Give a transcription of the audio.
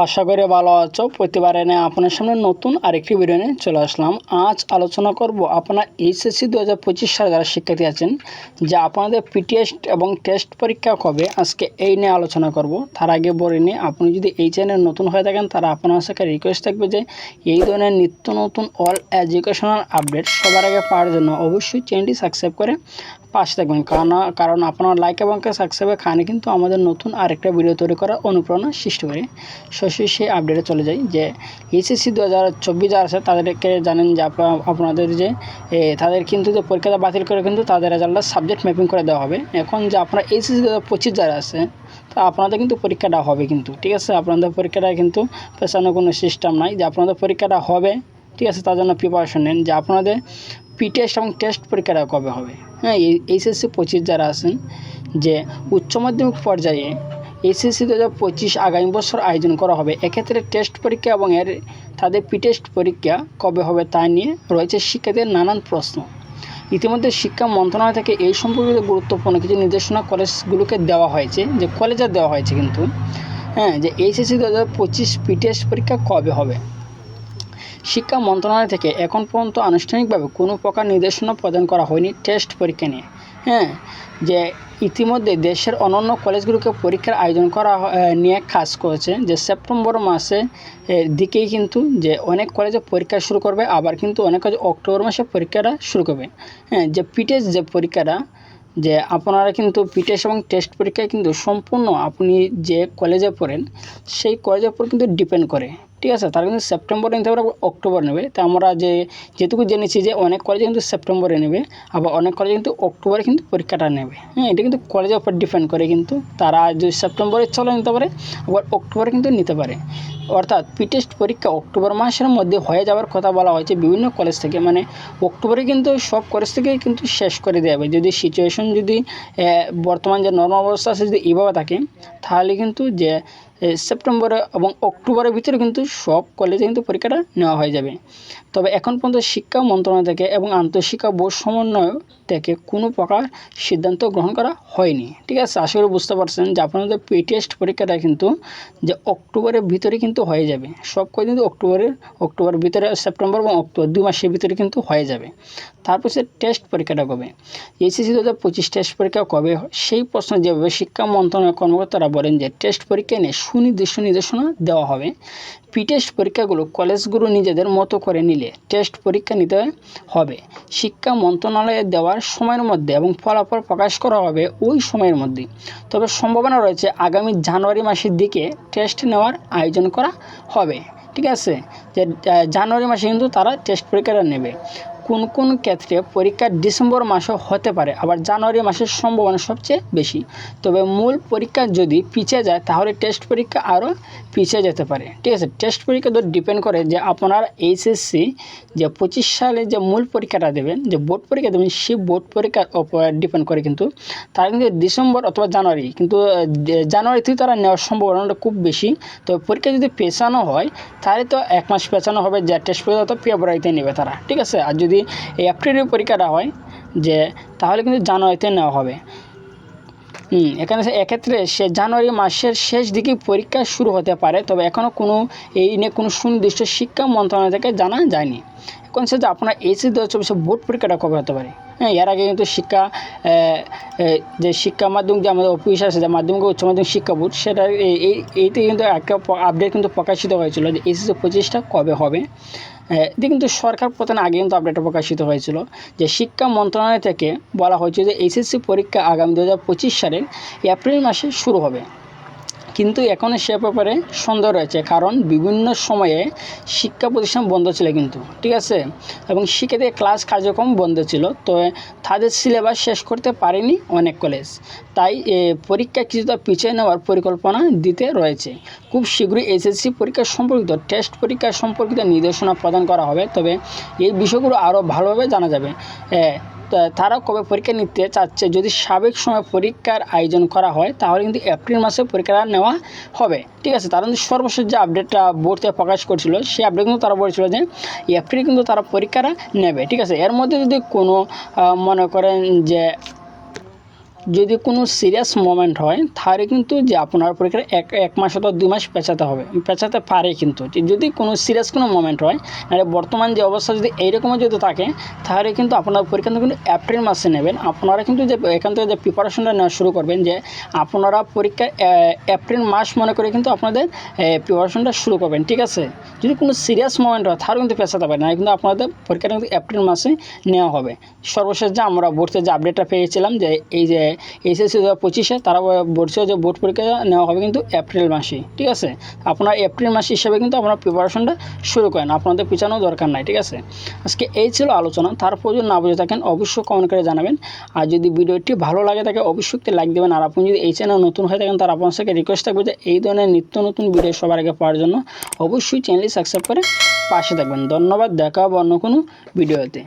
আশা করি ভালো আছো। প্রতিবারে নিয়ে আপনার সামনে নতুন আরেকটি ভিডিও নিয়ে চলে আসলাম। আজ আলোচনা করব আপনার এইচএসসি 2025 সালে যারা শিক্ষার্থী আছেন যে আপনাদের পিটিএস্ট এবং টেস্ট পরীক্ষা কবে, আজকে এই নিয়ে আলোচনা করব। তার আগে বলে নিই, আপনি যদি এই চ্যানেল নতুন হয়ে থাকেন তারা আপনার সাথে রিকোয়েস্ট থাকবে যে এই ধরনের নিত্য নতুন অল এডুকেশনাল আপডেট সবার আগে পাওয়ার জন্য অবশ্যই চ্যানেলটি সাবস্ক্রাইব করে পাশে থাকবেন। কারণ আপনার লাইক এবং সাবস্ক্রাইবের কারণে কিন্তু আমাদের নতুন আরেকটা ভিডিও তৈরি করার অনুপ্রেরণা সৃষ্টি করে। সরাসরি সেই আপডেটে চলে যাই যে এইচএসসি 2024 যারা আছে তাদেরকে জানেন যে আপনাদের যে তাদের কিন্তু যে পরীক্ষাটা বাতিল করে কিন্তু তাদের রেজাল্টটা সাবজেক্ট ম্যাপিং করে দেওয়া হবে। এখন যে আপনার এইচএসসি 2025 যারা আছে তা আপনাদের কিন্তু পরীক্ষাটা হবে কিন্তু, ঠিক আছে। আপনাদের পরীক্ষাটা কিন্তু পেছানোর কোনো সিস্টেম নাই, যে আপনাদের পরীক্ষাটা হবে, ঠিক আছে। তার জন্য প্রিপারেশন নেন যে আপনাদের পিটেস্ট এবং টেস্ট পরীক্ষাটা কবে হবে। হ্যাঁ, এইচএসসি 25 যারা আছেন যে উচ্চ মাধ্যমিক পর্যায়ে এইচএসসি 2025 আগামী বছর আয়োজন করা হবে। এক্ষেত্রে টেস্ট পরীক্ষা এবং তাদের পিটেস্ট পরীক্ষা কবে হবে তা নিয়ে রয়েছে শিক্ষার্থীদের নানান প্রশ্ন। ইতিমধ্যে শিক্ষা মন্ত্রণালয় থেকে এই সম্পর্কিত গুরুত্বপূর্ণ কিছু নির্দেশনা কলেজগুলোকে দেওয়া হয়েছে, যে কলেজে দেওয়া হয়েছে কিন্তু, হ্যাঁ, যে এইচএসসি 2025 পিটেস্ট পরীক্ষা কবে হবে। শিক্ষা মন্ত্রণালয় থেকে এখন পর্যন্ত আনুষ্ঠানিকভাবে কোনো প্রকার নির্দেশনা প্রদান করা হয়নি টেস্ট পরীক্ষা নিয়ে। হ্যাঁ, যে ইতিমধ্যে দেশের অন্যান্য কলেজগুলোকে পরীক্ষার আয়োজন করা নিয়ে কাজ করেছে, যে সেপ্টেম্বর মাসে দিকেই কিন্তু যে অনেক কলেজে পরীক্ষা শুরু করবে, আবার কিন্তু অনেক কলেজে অক্টোবর মাসে পরীক্ষাটা শুরু করবে। হ্যাঁ, যে পিটেস্ট যে পরীক্ষাটা, যে আপনারা কিন্তু পিটেস্ট এবং টেস্ট পরীক্ষায় কিন্তু সম্পূর্ণ আপনি যে কলেজে পড়েন সেই কলেজের উপর কিন্তু ডিপেন্ড করে, ঠিক আছে। তারা কিন্তু সেপ্টেম্বরে নিতে পারে, অক্টোবর নেবে। তো আমরা যেটুকু জেনেছি যে অনেক কলেজে কিন্তু সেপ্টেম্বরে নেবে, আবার অনেক কলেজে কিন্তু অক্টোবরে কিন্তু পরীক্ষাটা নেবে। হ্যাঁ, এটা কিন্তু কলেজের উপর ডিপেন্ড করে, কিন্তু তারা যদি সেপ্টেম্বরে চলে নিতে পারে, আবার অক্টোবরে কিন্তু নিতে পারে। অর্থাৎ পিটেস্ট পরীক্ষা অক্টোবর মাসের মধ্যে হয়ে যাওয়ার কথা বলা হয়েছে বিভিন্ন কলেজ থেকে। মানে অক্টোবরে কিন্তু সব কলেজ থেকেই কিন্তু শেষ করে দেওয়া হবে, যদি সিচুয়েশন যদি বর্তমান যে নর্মাল অবস্থা আছে যদি এইভাবে থাকে, তাহলে কিন্তু যে সেপ্টেম্বরে এবং অক্টোবরের ভিতরে কিন্তু সব কলেজে কিন্তু পরীক্ষাটা নেওয়া হয়ে যাবে। তবে এখন পর্যন্ত শিক্ষা মন্ত্রণালয় থেকে এবং আন্তঃশিক্ষা বোর্ড সমন্বয় থেকে কোনো প্রকার সিদ্ধান্ত গ্রহণ করা হয়নি, ঠিক আছে। আশা করি বুঝতে পারছেন যে আপনাদের টেস্ট পরীক্ষাটা কিন্তু যে অক্টোবরের ভিতরে কিন্তু হয়ে যাবে। সব কলেজ কিন্তু অক্টোবরের ভিতরে, সেপ্টেম্বর এবং অক্টোবর 2 মাসের ভিতরে কিন্তু হয়ে যাবে। তারপর সে টেস্ট পরীক্ষাটা কবে, এইচএসসি 2025 টেস্ট পরীক্ষা কবে হয় সেই প্রশ্ন যেভাবে শিক্ষা মন্ত্রণালয়ের কর্মকর্তারা বলেন যে টেস্ট পরীক্ষা নিয়ে সুনির্দিষ্ট নির্দেশনা দেওয়া হবে। পিটেস্ট পরীক্ষাগুলো কলেজগুলো নিজেদের মতো করে নিলে টেস্ট পরীক্ষা নিতে হবে শিক্ষা মন্ত্রণালয়ের দেওয়ার সময়ের মধ্যে এবং ফলাফল প্রকাশ করা হবে ওই সময়ের মধ্যে। তবে সম্ভাবনা রয়েছে আগামী জানুয়ারি মাসের দিকে টেস্ট নেওয়ার আয়োজন করা হবে, ঠিক আছে। যে জানুয়ারি মাসে কিন্তু তারা টেস্ট পরীক্ষাটা নেবে। কোন কোন ক্ষেত্রে পরীক্ষা ডিসেম্বর মাসে হতে পারে, আবার জানুয়ারি মাসের সম্ভাবনা সবচেয়ে বেশি। তবে মূল পরীক্ষা যদি পিছিয়ে যায় তাহলে টেস্ট পরীক্ষা আরও পিছিয়ে যেতে পারে, ঠিক আছে। টেস্ট পরীক্ষা তো ডিপেন্ড করে যে আপনার এইচএসসি যে 25 সালে যে মূল পরীক্ষাটা দেবেন, যে বোর্ড পরীক্ষা দেবেন, সেই বোর্ড পরীক্ষার উপর ডিপেন্ড করে কিন্তু তারা কিন্তু ডিসেম্বর অথবা জানুয়ারি, কিন্তু জানুয়ারিতেই তারা নেওয়ার সম্ভাবনাটা খুব বেশি। তো পরীক্ষা যদি পেছানো হয় তাহলে তো 1 মাস পেছানো হবে, যে টেস্ট পরীক্ষা তো ফেব্রুয়ারিতে নেবে তারা, ঠিক আছে। আর যদি এপ্রিলের পরীক্ষাটা হয় যে তাহলে কিন্তু জানুয়ারিতে নেওয়া হবে। এখানে এক্ষেত্রে জানুয়ারি মাসের শেষ দিকে পরীক্ষা শুরু হতে পারে, তবে এখনও এই নিয়ে কোনো সুনির্দিষ্ট শিক্ষা মন্ত্রণালয় থেকে জানা যায়নি। এখন যে আপনার এইচএসসি 2024 বোর্ড পরীক্ষাটা কবে হতে পারে। হ্যাঁ, এর আগে কিন্তু যে শিক্ষা মাধ্যমিক যে আমাদের অফিস আছে, যে মাধ্যমিক উচ্চ মাধ্যমিক শিক্ষা বোর্ড, সেটা এইতে কিন্তু একটা আপডেট কিন্তু প্রকাশিত হয়েছিল যে এইচএসসি 25টা কবে হবে। এটি কিন্তু সরকার প্রধান আগে কিন্তু আপডেটটা প্রকাশিত হয়েছিল, যে শিক্ষা মন্ত্রণালয় থেকে বলা হয়েছে যে এইচএসসি পরীক্ষা আগামী 2025 সালের এপ্রিল মাসে শুরু হবে। কিন্তু এখন সে ব্যাপারে সন্দেহ রয়েছে, কারণ বিভিন্ন সময়ে শিক্ষা প্রতিষ্ঠান বন্ধ ছিল কিন্তু, ঠিক আছে, এবং শিক্ষার্থীদের ক্লাস কার্যক্রম বন্ধ ছিল। তো তাদের সিলেবাস শেষ করতে পারেনি অনেক কলেজ, তাই পরীক্ষা কিছুটা পিছিয়ে নেওয়ার পরিকল্পনা দিতে রয়েছে। খুব শীঘ্রই এইচএসসি পরীক্ষা সম্পর্কিত টেস্ট পরীক্ষা সম্পর্কিত নির্দেশনা প্রদান করা হবে। তবে এই বিষয়গুলো আরও ভালোভাবে জানা যাবে। তারা কবে পরীক্ষা নিতে চাচ্ছে, যদি সাবেক সময় পরীক্ষার আয়োজন করা হয় তাহলে কিন্তু এপ্রিল মাসে পরীক্ষাটা নেওয়া হবে, ঠিক আছে। তারা কিন্তু সর্বশেষ যে আপডেটটা বোর্ড থেকে প্রকাশ করছিল সেই আপডেট কিন্তু তারা বলেছিল যে এপ্রিল কিন্তু তারা পরীক্ষাটা নেবে, ঠিক আছে। এর মধ্যে যদি কোনো মনে করেন যে যদি কোনো সিরিয়াস মোমেন্ট হয় তাহলে কিন্তু যে আপনার পরীক্ষার এক মাস অথবা 2 মাস পেঁচাতে পারে কিন্তু যদি কোনো সিরিয়াস কোনো মোমেন্ট হয়। মানে বর্তমান যে অবস্থা যদি এইরকমও যদি থাকে তাহলে কিন্তু আপনার পরীক্ষা কিন্তু এপ্রিল মাসে নেবেন। আপনারা কিন্তু যে এখান থেকে যে প্রিপারেশনটা নেওয়া শুরু করবেন, যে আপনারা পরীক্ষা এপ্রিল মাস মনে করে কিন্তু আপনাদের প্রিপারেশনটা শুরু করবেন, ঠিক আছে। যদি কোনো সিরিয়াস মোমেন্ট হয় তাহলে কিন্তু পেঁচাতে পারে না, কিন্তু আপনাদের পরীক্ষাটা কিন্তু এপ্রিল মাসে নেওয়া হবে। সর্বশেষ যে আমরা বোর্ডের যে আপডেটটা পেয়েছিলাম যে এই যে এইচএসসি 2025 তারা বলছে যে বোর্ড পরীক্ষা নেওয়া হবে কিন্তু এপ্রিল মাসে, ঠিক আছে। আপনার এপ্রিল মাস হিসেবে কিন্তু আপনার প্রিপারেশনটা শুরু করেন, আপনাদের পিছানোর দরকার নাই, ঠিক আছে। আজকে এই ছিল আলোচনা। তারপর যদি না বুঝে থাকেন অবশ্যই কমেন্ট করে জানাবেন। আর যদি ভিডিওটি ভালো লাগে থাকে অবশ্যই একটি লাইক দেবেন। আর আপনি যদি এই চ্যানেল নতুন হয়ে থাকেন তার আপনার সাথে রিকোয়েস্ট থাকবে যে এই ধরনের নিত্য নতুন ভিডিও সবার আগে পাওয়ার জন্য অবশ্যই চ্যানেলটি সাবস্ক্রাইব করে পাশে থাকবেন। ধন্যবাদ, দেখা হবে অন্য কোনো ভিডিওতে।